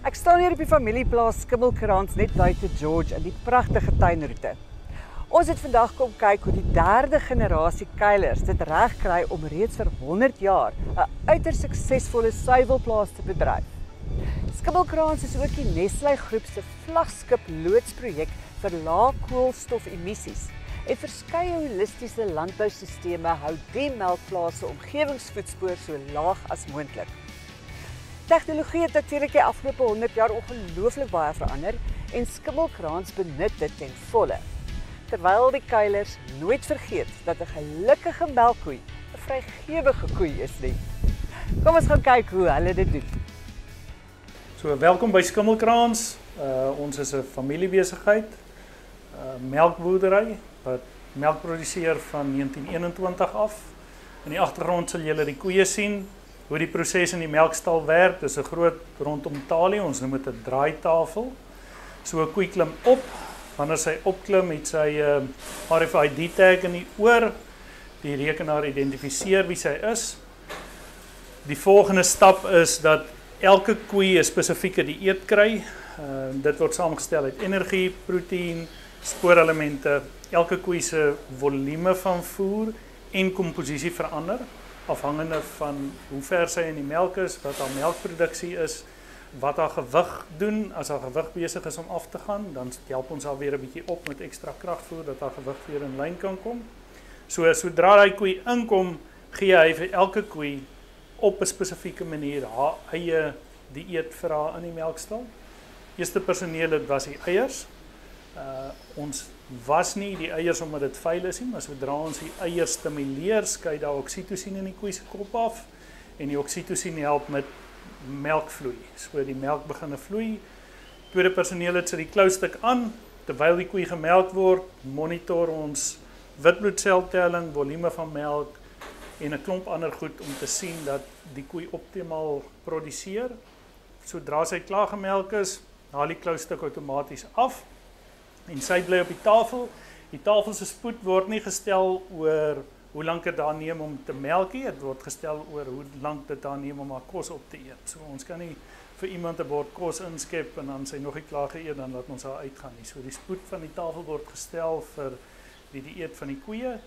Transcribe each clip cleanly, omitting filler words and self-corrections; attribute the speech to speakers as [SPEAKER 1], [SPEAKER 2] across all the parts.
[SPEAKER 1] Ek staan hier op die familieplaas Skimmelkrans net buite George in die pragtige tuinroete. Ons het vandag kom kyk hoe die derde generasie kuilers dit reg kry om reeds vir 100 jaar 'n uiters suksesvolle suiwelplaas te bedryf. Skimmelkrans is ook die Nestlé groep se vlaggenskap loodsprojek vir lae koolstofemissies. En verskeie holistiese landboustelsels hou die melkplase omgewingsvoetspoor so laag as moontlik. Tegnologie het natuurlik die afgelope 100 jaar ongelooflik baie verander en Skimmelkrans benut dit ten volle. Terwyl die kuilers nooit vergeet dat 'n gelukkige melkkoe 'n vrygewige koe is nie. Kom ons gaan kyk hoe hulle dit doen.
[SPEAKER 2] So welkom by Skimmelkrans. Ons is 'n familiebesigheid, melkboerdery wat melk produseer van 1921 af. In die agtergrond sal julle die koeie sien. Hoe die proses in die melkstal werk, dis 'n groot rondom talie, ons noem dit 'n draaitafel. So 'n koe klim op, wanneer sy opklim het sy 'n RFID tag in die oor. Die rekenaar identifiseer wie sy is. Die volgende stap is dat elke koe 'n spesifieke dieet kry. Dit word saamgestel uit energie, proteïen, spoorelemente. Elke koe se volume van voer en komposisie verander, afhangende van hoe ver sy in die melk is, wat haar melkproduksie is, wat haar gewig doen. As haar gewig besig is om af te gaan, dan help ons haar weer 'n bietjie op met ekstra kragvoer dat haar gewig weer in lyn kan kom. So sodra hy koe inkom, gee hy vir elke koe op 'n spesifieke manier haar eie dieet vir haar in die melkstal. Eerste personeel dit was die eiers. Ons was nie die eiers omdat dit vuil is nie, maar sodra ons die eiers stimuleer, skei daar oksitosien in die koe se kop af en die oksitosien help met melkvloei. So die melk begin vloei. Tweede personeel het sit die kloustuk aan terwyl die koe gemelk word, monitor ons witbloedseltelling, volume van melk en 'n klomp ander goed om te sien dat die koe optimaal produseer. Sodra sy klaar gemelk is, haal die kloustuk outomaties af. En sy bly op die tafel. Die tafel se spoed word nie gestel oor hoe lank dit daar neem om te melk nie. Dit word gestel oor hoe lank dit daar neem om haar kos op te eet. So ons kan nie vir iemand 'n bord kos inskep en dan sy nog nie klaar geëet dan laat ons haar uitgaan nie. So die spoed van die tafel word gestel vir die dieet van die koeie.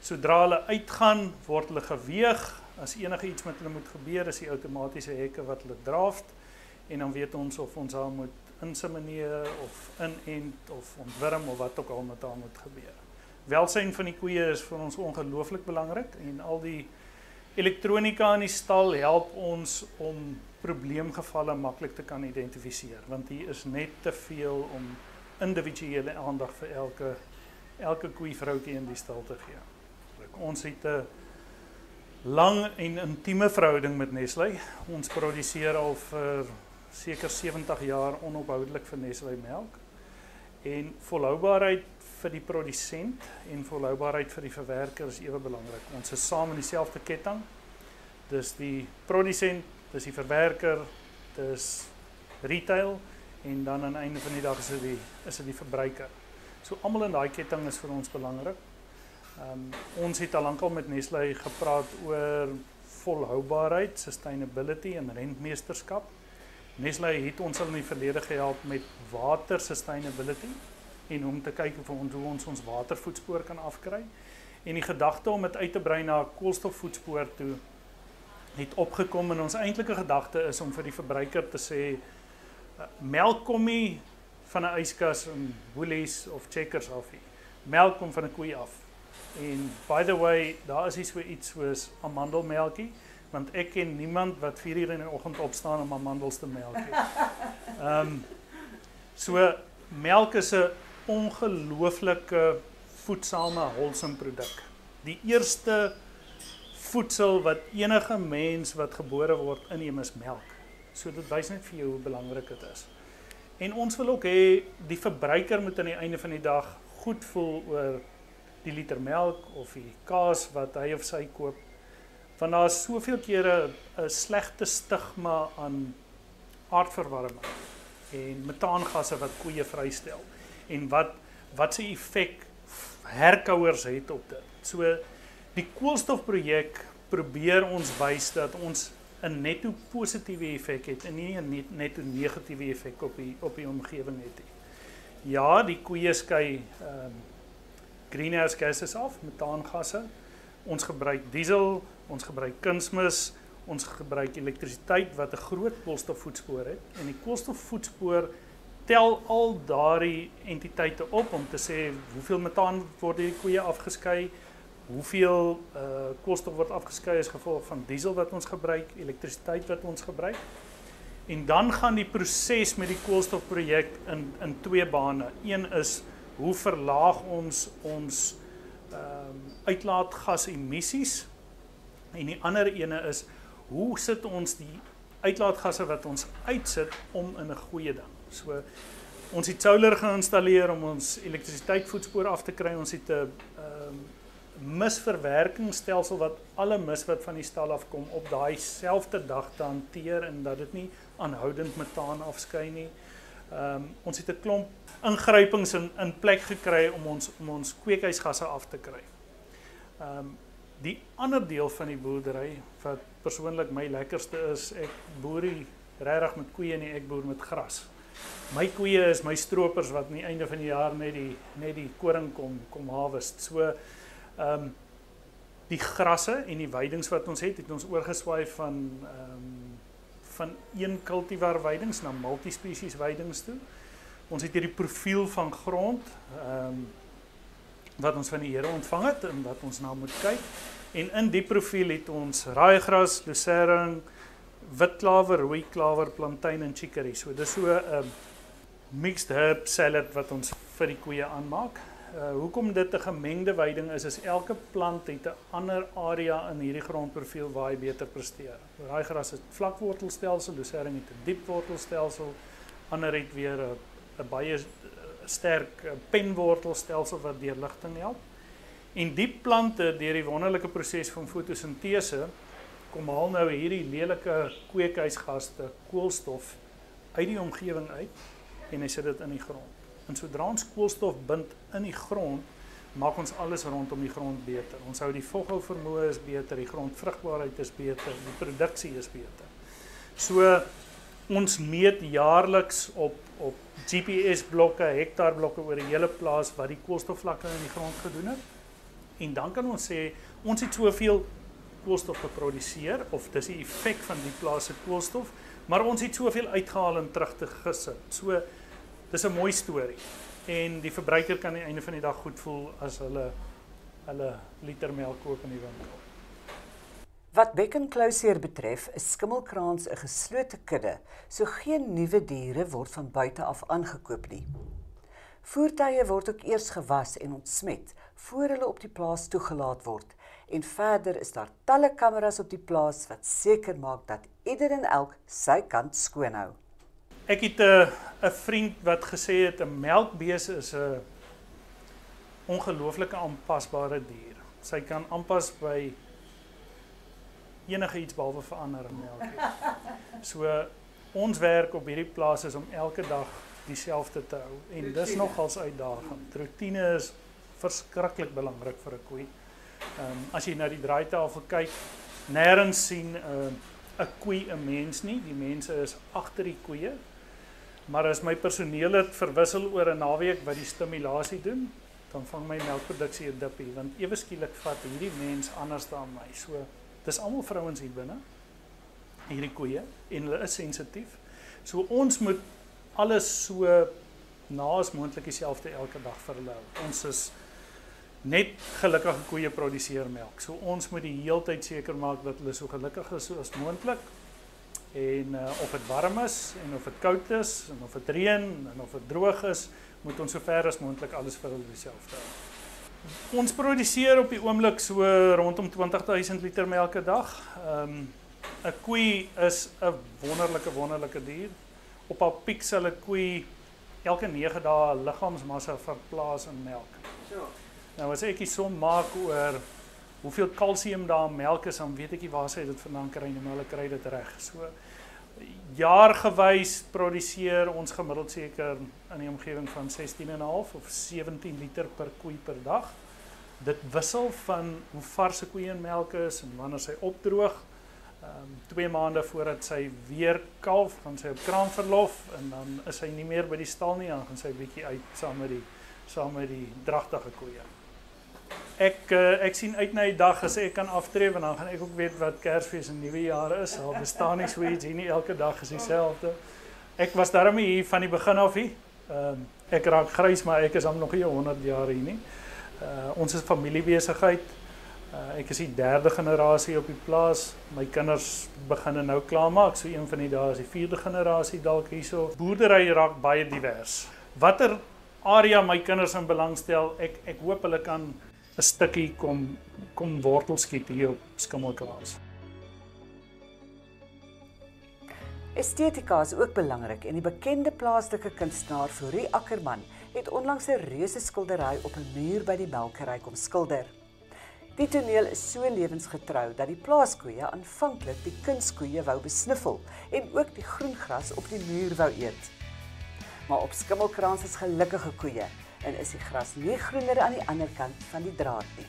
[SPEAKER 2] Sodra hulle uitgaan, word hulle geweeg. As enige iets met hulle moet gebeur, is die outomatiese hekke wat hulle draft en dan weet ons of ons haar moet insemineer of inent of ontwurm of wat ook al met haar moet gebeur. Welsyn van die koeie is vir ons ongelooflik belangrik en al die elektronika in die stal help ons om probleemgevalle maklik te kan identifiseer, want hier is net te veel om individuele aandag vir elke koeivroukie in die stal te gee. Ons het 'n lang en intieme verhouding met Nestlé. Ons produseer al vir seker 70 jaar onophoudelik vir Nestlé melk. En volhoubaarheid vir die produsent en volhoubaarheid vir die verwerker is ewe belangrik. Ons is saam in dieselfde ketting. Dis die produsent, dis die verwerker, dis retail en dan aan die einde van die dag is dit die verbruiker. So almal in daai ketting is vir ons belangrik. Ons het al lankal met Nestlé gepraat oor volhoubaarheid, sustainability en rentmeesterskap. Nestlé het ons al in die verlede gehelp met water sustainability en om te kyk hoe ons watervoetspoor kan afkry. En die gedagte om dit uit te brei na 'n koolstofvoetspoor toe het opgekom en ons eintlike gedagte is om vir die verbruiker te sê melk kom nie van 'n yskas in Woolies of Checkers af nie. Melk kom van 'n koe af. En by the way, daar is nie so iets soos amandelmelkie, want ek ken niemand wat 4 uur in die oggend opstaan om amandels te melk nie. So melk is 'n ongelooflike voedsame wholesome produk. Die eerste voedsel wat enige mens wat gebore word inneem is melk. So dit wys net vir jou hoe belangrik dit is. En ons wil ook hê die verbruiker moet aan die einde van die dag goed voel oor die liter melk of die kaas wat hy of sy koop. Want daar is soveel kere 'n slegte stigma aan aardverwarming en metaangasse wat koeie vrystel en wat se effek herkouers het op dit. So die koolstofprojek probeer ons wys dat ons 'n netto positiewe effek het en nie 'n netto negatiewe effek op die omgewing het nie. Ja, die koeie skei greenhouse gases af, metaangasse. Ons gebruik diesel, ons gebruik kunsmis, ons gebruik elektrisiteit wat 'n groot koolstofvoetspoor het. En die koolstofvoetspoor tel al daardie entiteite op om te sê hoeveel metaan word hierdie koeie afgeskei, hoeveel koolstof word afgeskei as gevolg van diesel wat ons gebruik, elektrisiteit wat ons gebruik. En dan gaan die proses met die koolstofprojek in twee bane. Een is hoe verlaag ons uitlaatgasemissies en die ander ene is hoe sit ons die uitlaatgasse wat ons uitsit om in 'n goeie ding. So ons het solar geïnstalleer om ons elektrisiteitsvoetspoor af te kry. Ons het 'n misverwerkingsstelsel wat alle mis wat van die stal afkom op daai selfde dag te hanteer en dat dit nie aanhoudend metaan afskei nie. Ons het 'n klomp ingrypings in plek gekry om ons kweekhuisgasse af te kry. Die ander deel van die boerdery wat persoonlik my lekkerste is, ek boer nie regtig met koeie nie, ek boer met gras. My koeie is my stroopers wat aan die einde van die jaar net die koring kom harvest. So die grasse en die weidings wat ons het ons oorgeswaai van een cultivar weidings na multispesies weidings toe. Ons het hierdie profiel van grond wat ons van die Here ontvang het en wat ons na moet kyk. En in die profiel het ons raaigras, lucerne, witklawer, rooi klawer, plantain en chicory. So dis so 'n mixed herb salad wat ons vir die koeie aanmaak. Hoekom dit 'n gemengde weiding is elke plant het 'n ander area in hierdie grondprofiel waar hy beter presteer. Raaigras het vlakwortelstelsel, lucerne het 'n diepwortelstelsel, ander het weer 'n baie sterk penwortelstelsel wat deurligting help. En die plante deur die wonderlike proses van fotosintese kom haal nou hierdie lelike kweekhuisgaste, koolstof uit die omgewing uit en hy sit dit in die grond. En sodra ons koolstof bind in die grond, maak ons alles rondom die grond beter. Ons hou die voghou vermoë is beter, die grondvrugbaarheid is beter, die produksie is beter. So ons meet jaarliks op GPS-blokke, hektaarblokke oor die hele plaas wat die koolstofvlakke in die grond gedoen het. En dan kan ons sê ons het soveel koolstof geproduseer of dis die effek van die plaas se koolstof, maar ons het soveel uitgehaal en terug te gesit. So dis 'n mooi storie en die verbruiker kan aan die einde van die dag goed voel as hulle liter melk koop in die winkel.
[SPEAKER 1] Wat bek en klauseer betref, is skimmelkrans 'n geslote kudde, so geen nuwe diere word van buite af aangekoop nie. Voertuie word ook eers gewas en ontsmet voor hulle op die plaas toegelaat word. En verder is daar talle kameras op die plaas wat seker maak dat ieder en elk sy kant skoon hou.
[SPEAKER 2] Ek het 'n vriend wat gesê het 'n melkbees is 'n ongelooflike aanpasbare dier. Sy kan aanpas by enige iets behalwe verander melk. So ons werk op hierdie plaas is om elke dag dieselfde te hou en dis nogals uitdagend. Routine is verskriklik belangrik vir 'n koei. As jy na die draaitafel kyk, nêrens sien 'n koei 'n mens nie. Die mense is agter die koeie. Maar as my personeel het verwissel oor 'n naweek wat die stimulasie doen, dan vang my melkproduksie 'n dippie want ewe skielik vat hierdie mens anders dan my. So dis almal vrouens hier binne. Hierdie koeie en hulle is sensitief. So ons moet alles so naas moontlik dieselfde elke dag vir hulle hou. Ons is net gelukkige koeie produseer melk. So ons moet die heeltyd seker maak dat hulle so gelukkig is as moontlik. En of dit warm is en of dit koud is en of dit reën en of dit droog is, moet ons so ver as moontlik alles vir hulle dieselfde hou. Ons produseer op die oomblik so rondom 20,000 liter melk 'n dag. 'n Koei is 'n wonderlike dier. Op haar piek sal 'n koei elke 9 dae liggaamsmassa verplaas in melk. Nou as ek die som maak oor hoeveel kalsium daar in melk is, dan weet ek nie waar sy dit vandaan kry nie, maar hulle kry dit reg. So jaargewys produseer ons gemiddeld seker in die omgewing van 16,5 of 17 liter per koei per dag. Dit wissel van hoe vars 'n koei in melk is en wanneer sy opdroog. 2 maande voordat sy weer kalf, gaan sy op kraamverlof en dan is sy nie meer by die stal nie, dan gaan sy bietjie uit saam met die dragtige koeie. Ek sien uit na die dag as ek kan aftree, want dan gaan ek ook weet wat Kersfees en Nuwe Jaar is. Daar bestaan nie so iets hier nie, elke dag is dieselfde. Ek was daarmee hier van die begin af hier. Ek raak grys, maar ek is al nog nie 100 jaar hier nie. Ons is familiebesigheid. Ek is die 3de generasie op die plaas. My kinders begin nou klaarmaak, so een van die dae is die 4de generasie dalk hierso. Boerdery raak baie divers. Watter area my kinders in belang stel, ek hoop hulle kan 'n stukkie kom wortel skiet hier op Skimmelkraans.
[SPEAKER 1] Estetika is ook belangrik en die bekende plaaslike kunstenaar Fourie Ackerman het onlangs 'n reuse skildery op 'n muur by die melkery kom skilder. Die toneel is so lewensgetrou dat die plaaskoeie aanvanklik die kunskoeie wou besniffel en ook die groen gras op die muur wou eet. Maar op Skimmelkraans is gelukkige koeie en is die gras nie groener aan die ander kant van die draad nie.